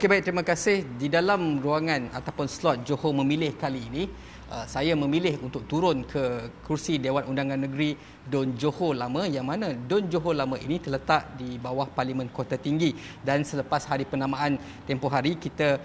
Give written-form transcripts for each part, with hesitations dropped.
Okey, baik, terima kasih. Di dalam ruangan ataupun slot Johor Memilih kali ini, saya memilih untuk turun ke kursi Dewan Undangan Negeri Dun Johor Lama, yang mana Dun Johor Lama ini terletak di bawah Parlimen Kota Tinggi, dan selepas hari penamaan tempoh hari kita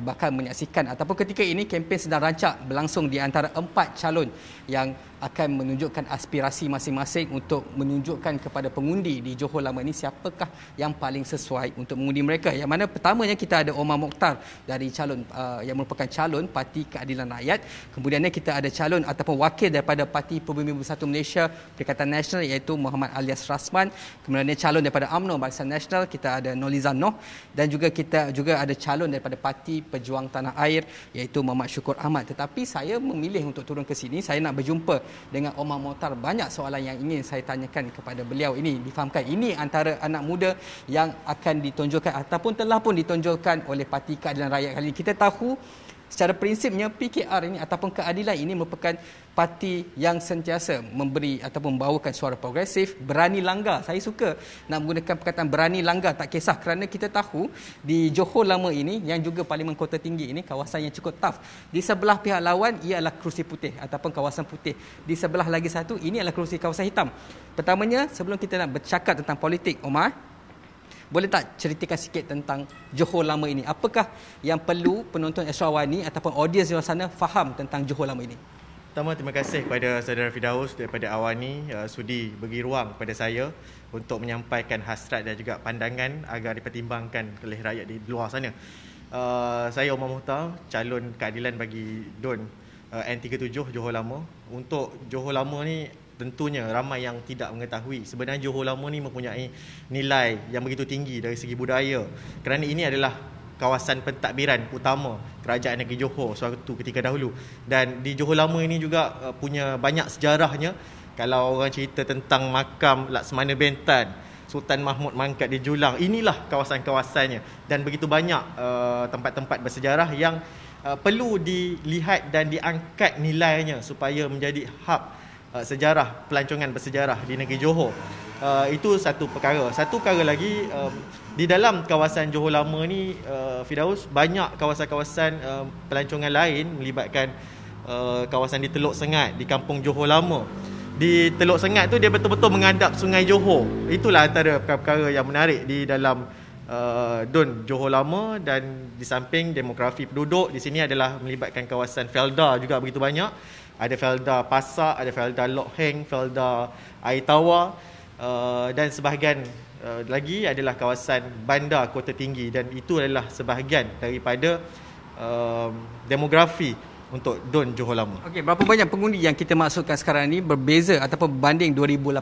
bakal menyaksikan ataupun ketika ini kempen sedang rancak berlangsung di antara 4 calon yang akan menunjukkan aspirasi masing-masing untuk menunjukkan kepada pengundi di Johor Lama ini siapakah yang paling sesuai untuk mengundi mereka. Yang mana pertamanya kita ada Omar Mokhtar dari calon yang merupakan calon Parti Keadilan Rakyat. Kemudiannya kita ada calon ataupun wakil daripada Parti Pembumi Bersatu Malaysia Perikatan Nasional iaitu Muhammad Alias Rasman. Kemudiannya calon daripada UMNO Barisan Nasional kita ada Nolizan Noh, dan kita juga ada calon daripada Parti Pejuang Tanah Air iaitu Muhammad Syukur Ahmad. Tetapi saya memilih untuk turun ke sini, saya nak berjumpa dengan Omar Mokhtar. Banyak soalan yang ingin saya tanyakan kepada beliau ini. Difahamkan ini antara anak muda yang akan ditonjolkan ataupun telah pun ditonjolkan oleh Parti Keadilan Rakyat kali ini. Kita tahu secara prinsipnya PKR ini ataupun keadilan ini merupakan parti yang sentiasa memberi ataupun membawakan suara progresif, berani langgar. Saya suka nak menggunakan perkataan berani langgar, tak kisah, kerana kita tahu di Johor Lama ini yang juga Parlimen Kota Tinggi ini kawasan yang cukup tough. Di sebelah pihak lawan ialah kerusi putih ataupun kawasan putih. Di sebelah lagi satu ini adalah kerusi kawasan hitam. Pertamanya, sebelum kita nak bercakap tentang politik, Omar, boleh tak ceritakan sikit tentang Johor Lama ini? Apakah yang perlu penonton Astro Awani ataupun audiens di luar sana faham tentang Johor Lama ini? Pertama, terima kasih kepada saudara Firdaus daripada Awani sudi bagi ruang kepada saya untuk menyampaikan hasrat dan juga pandangan agar dipertimbangkan oleh rakyat di luar sana. Saya Omar Mokhtar, calon keadilan bagi DUN N37 Johor Lama. Untuk Johor Lama ni, tentunya ramai yang tidak mengetahui sebenarnya Johor Lama ni mempunyai nilai yang begitu tinggi dari segi budaya, kerana ini adalah kawasan pentadbiran utama Kerajaan Negeri Johor suatu ketika dahulu. Dan di Johor Lama ini juga punya banyak sejarahnya. Kalau orang cerita tentang makam Laksamana Bentan, Sultan Mahmud Mangkat di Julang, inilah kawasan-kawasannya, dan begitu banyak tempat-tempat bersejarah yang perlu dilihat dan diangkat nilainya supaya menjadi hub sejarah, pelancongan bersejarah di negeri Johor. Itu satu perkara. Satu perkara lagi, di dalam kawasan Johor Lama ni, Firdaus, banyak kawasan-kawasan pelancongan lain melibatkan kawasan di Teluk Sengat, di kampung Johor Lama. Di Teluk Sengat tu dia betul-betul menghadap Sungai Johor. Itulah antara perkara-perkara yang menarik di dalam DUN Johor Lama. Dan di samping demografi penduduk, di sini adalah melibatkan kawasan Felda juga begitu banyak. Ada Felda Pasak, ada Felda Lok Heng, Felda Air Tawar, dan sebahagian lagi adalah kawasan bandar Kota Tinggi, dan itu adalah sebahagian daripada demografi untuk DUN Johor Lama. Okey, berapa banyak pengundi yang kita maksudkan sekarang ini berbeza ataupun berbanding 2018?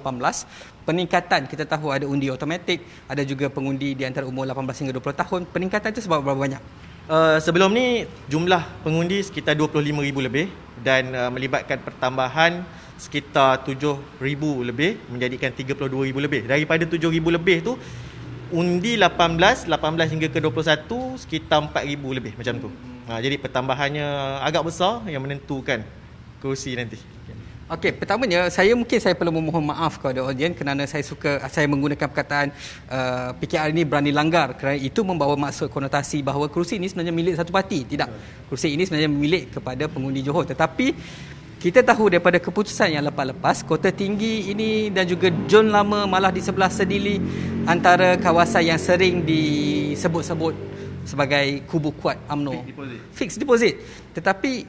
Peningkatan, kita tahu ada undi automatik, ada juga pengundi di antara umur 18 hingga 20 tahun. Peningkatan itu sebab berapa banyak? Sebelum ni jumlah pengundi sekitar 25,000 lebih, dan melibatkan pertambahan sekitar 7,000 lebih, menjadikan 32,000 lebih. Daripada 7,000 lebih tu, undi 18 hingga ke 21 sekitar 4,000 lebih macam tu. Jadi pertambahannya agak besar yang menentukan kerusi nanti. Okey, pertamanya saya perlu memohon maaf kepada audiens kerana saya menggunakan perkataan PKR ini berani langgar, kerana itu membawa maksud konotasi bahawa kerusi ini sebenarnya milik satu parti. Tidak. Kerusi ini sebenarnya milik kepada pengundi Johor. Tetapi kita tahu daripada keputusan yang lepas-lepas, Kota Tinggi ini dan juga Johor Lama malah di sebelah Sedili antara kawasan yang sering disebut-sebut sebagai kubu kuat UMNO. Fixed deposit. Tetapi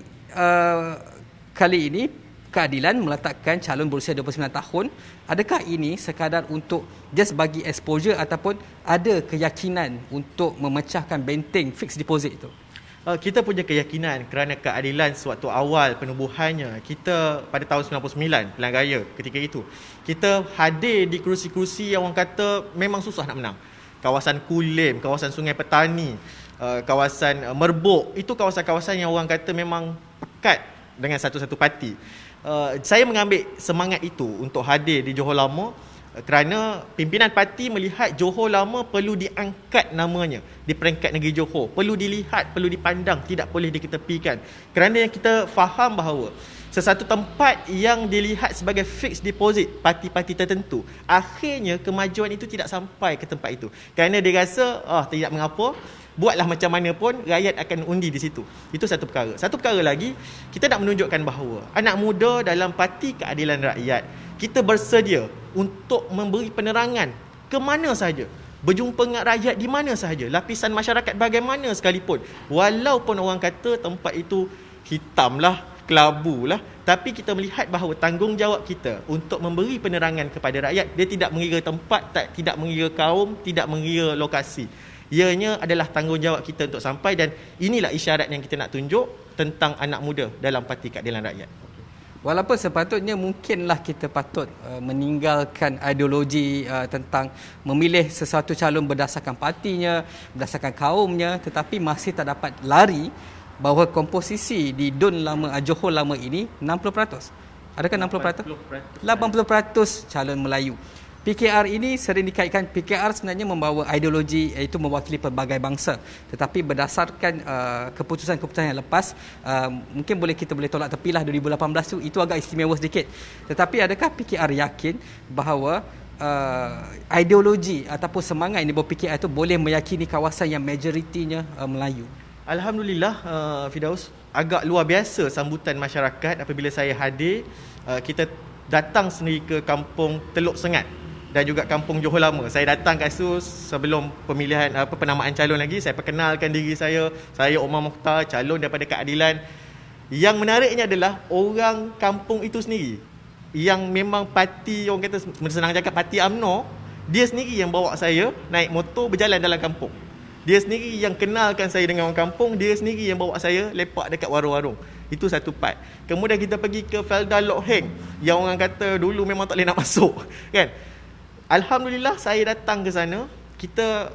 kali ini keadilan meletakkan calon berusia 29 tahun. Adakah ini sekadar untuk just bagi exposure ataupun ada keyakinan untuk memecahkan benteng fixed deposit itu? Kita punya keyakinan kerana keadilan sewaktu awal penubuhannya, kita pada tahun 99 pilihan raya ketika itu, kita hadir di kerusi-kerusi yang orang kata memang susah nak menang. Kawasan Kulim, kawasan Sungai Petani, kawasan Merbuk, itu kawasan-kawasan yang orang kata memang pekat dengan satu-satu parti. Saya mengambil semangat itu untuk hadir di Johor Lama kerana pimpinan parti melihat Johor Lama perlu diangkat namanya di peringkat negeri Johor, perlu dilihat, perlu dipandang, tidak boleh diketepikan. Kerana yang kita faham bahawa sesuatu tempat yang dilihat sebagai fixed deposit parti-parti tertentu. Akhirnya kemajuan itu tidak sampai ke tempat itu. Kerana dia rasa, tidak mengapa, buatlah macam mana pun rakyat akan undi di situ. Itu satu perkara. Satu perkara lagi, kita nak menunjukkan bahawa anak muda dalam Parti Keadilan Rakyat, kita bersedia untuk memberi penerangan ke mana sahaja, berjumpa dengan rakyat di mana sahaja, lapisan masyarakat bagaimana sekalipun. Walaupun orang kata tempat itu hitam lah, kelabu lah, tapi kita melihat bahawa tanggungjawab kita untuk memberi penerangan kepada rakyat, dia tidak mengira tempat, tidak mengira kaum, tidak mengira lokasi. Ianya adalah tanggungjawab kita untuk sampai, dan inilah isyarat yang kita nak tunjuk tentang anak muda dalam Parti Keadilan Rakyat. Walaupun sepatutnya mungkinlah kita patut meninggalkan ideologi tentang memilih sesuatu calon berdasarkan partinya, berdasarkan kaumnya, tetapi masih tak dapat lari bahawa komposisi di DUN lama, Johor lama ini 60%. Adakah 60%? 80% calon Melayu. PKR ini sering dikaitkan, PKR sebenarnya membawa ideologi, iaitu mewakili pelbagai bangsa. Tetapi berdasarkan keputusan-keputusan yang lepas, mungkin kita boleh tolak tepilah 2018 itu agak istimewa sedikit. Tetapi adakah PKR yakin bahawa ideologi ataupun semangat ini bahawa PKR itu boleh meyakini kawasan yang majoritinya Melayu? Alhamdulillah, Firdaus, agak luar biasa sambutan masyarakat apabila saya hadir. Kita datang sendiri ke kampung Teluk Sengat dan juga kampung Johor Lama. Saya datang kat situ sebelum pemilihan penamaan calon lagi. Saya perkenalkan diri saya Omar Mokhtar, calon daripada Keadilan. Yang menariknya adalah orang kampung itu sendiri yang memang parti, orang kata senang cakap, parti UMNO, dia sendiri yang bawa saya naik motor berjalan dalam kampung. Dia sendiri yang kenalkan saya dengan orang kampung, dia sendiri yang bawa saya lepak dekat warung-warung. Itu satu part. Kemudian kita pergi ke Felda Lok Heng, yang orang kata dulu memang tak boleh nak masuk, kan? Alhamdulillah saya datang ke sana, kita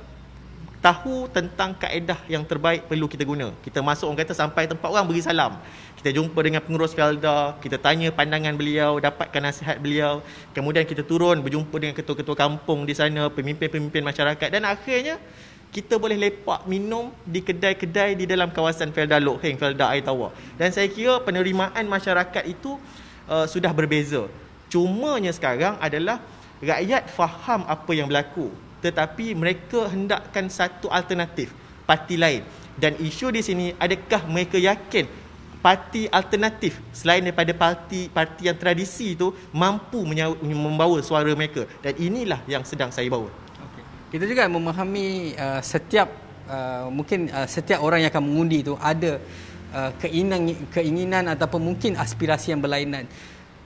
tahu tentang kaedah yang terbaik perlu kita guna. Kita masuk, orang kata sampai tempat orang beri salam. Kita jumpa dengan pengurus Felda, kita tanya pandangan beliau, dapatkan nasihat beliau. Kemudian kita turun berjumpa dengan ketua-ketua kampung di sana, pemimpin-pemimpin masyarakat, dan akhirnya kita boleh lepak minum di kedai-kedai di dalam kawasan Felda Lok Heng, Felda Air Tawar. Dan saya kira penerimaan masyarakat itu sudah berbeza. Cumanya sekarang adalah rakyat faham apa yang berlaku, tetapi mereka hendakkan satu alternatif, parti lain. Dan isu di sini, adakah mereka yakin parti alternatif selain daripada parti yang tradisi itu mampu membawa suara mereka? Dan inilah yang sedang saya bawa. Kita juga memahami setiap orang yang akan mengundi itu ada keinginan ataupun mungkin aspirasi yang berlainan.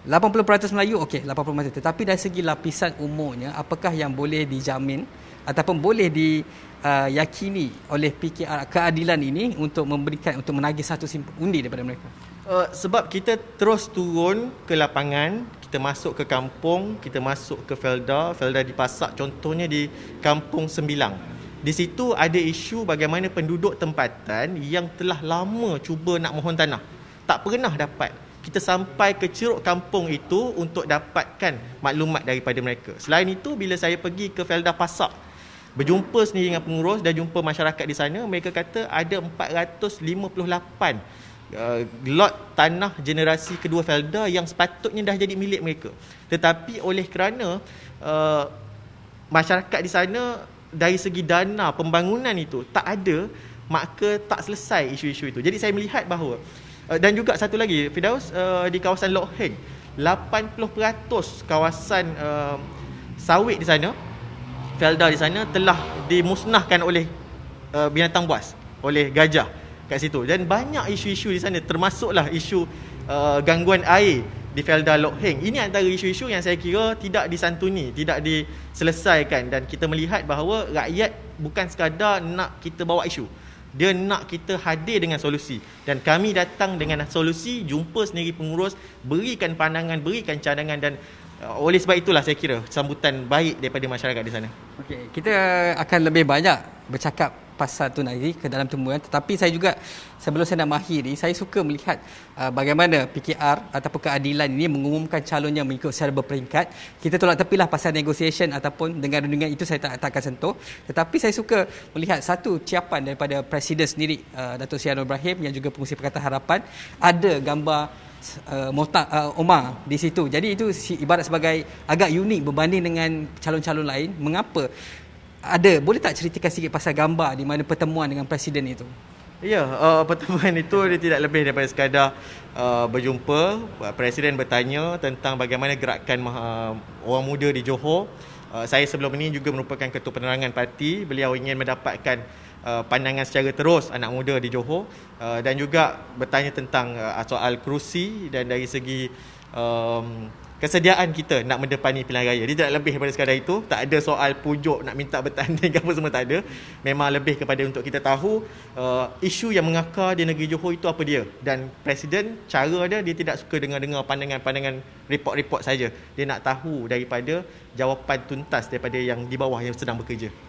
80% Melayu, okey, 80%. Tetapi dari segi lapisan umurnya, apakah yang boleh dijamin ataupun boleh diyakini oleh PKR Keadilan ini untuk menagih satu undi daripada mereka? Sebab kita terus turun ke lapangan, kita masuk ke kampung, kita masuk ke Felda dipasak, contohnya di Kampung Sembilang. Di situ ada isu bagaimana penduduk tempatan yang telah lama cuba nak mohon tanah, tak pernah dapat. Kita sampai ke ceruk kampung itu untuk dapatkan maklumat daripada mereka. Selain itu, bila saya pergi ke Felda Pasak, berjumpa sendiri dengan pengurus dan jumpa masyarakat di sana, mereka kata ada 458 lot tanah generasi kedua Felda yang sepatutnya dah jadi milik mereka. Tetapi oleh kerana masyarakat di sana dari segi dana pembangunan itu tak ada, maka tak selesai isu-isu itu. Jadi saya melihat bahawa, dan juga satu lagi, Firdaus, di kawasan Lok Heng, 80% kawasan sawit di sana, Felda di sana telah dimusnahkan oleh binatang buas, oleh gajah kat situ. Dan banyak isu-isu di sana, termasuklah isu gangguan air di Felda Lok Heng. Ini antara isu-isu yang saya kira tidak disantuni, tidak diselesaikan, dan kita melihat bahawa rakyat bukan sekadar nak kita bawa isu, dia nak kita hadir dengan solusi. Dan kami datang dengan solusi, jumpa sendiri pengurus, berikan pandangan, berikan cadangan, dan oleh sebab itulah saya kira sambutan baik daripada masyarakat di sana. Okey, kita akan lebih banyak bercakap pasal tu nanti ke dalam temuan, tetapi saya juga sebelum saya nak mengakhiri, saya suka melihat bagaimana PKR ataupun Keadilan ini mengumumkan calonnya mengikut secara berperingkat. Kita tolak tepilah pasal negotiation ataupun dengar-dengar itu saya tak akan sentuh, tetapi saya suka melihat satu ciapan daripada Presiden sendiri, Datuk Seri Anwar Ibrahim, yang juga pengurusi Pakatan Harapan, ada gambar Omar di situ. Jadi itu ibarat sebagai agak unik berbanding dengan calon-calon lain. Mengapa? Boleh tak ceritakan sikit pasal gambar di mana pertemuan dengan presiden itu? Ya, pertemuan itu dia tidak lebih daripada sekadar berjumpa. Presiden bertanya tentang bagaimana gerakan orang muda di Johor. Saya sebelum ini juga merupakan ketua penerangan parti. Beliau ingin mendapatkan pandangan secara terus anak muda di Johor, dan juga bertanya tentang soal kerusi dan dari segi kesediaan kita nak mendepani pilihan raya. Dia tidak lebih daripada sekadar itu. Tak ada soal pujuk nak minta bertanding apa semua, tak ada. Memang lebih kepada untuk kita tahu isu yang mengakar di negeri Johor itu apa dia. Dan Presiden, cara dia tidak suka dengar-dengar pandangan-pandangan report-report saja. Dia nak tahu daripada jawapan tuntas daripada yang di bawah yang sedang bekerja.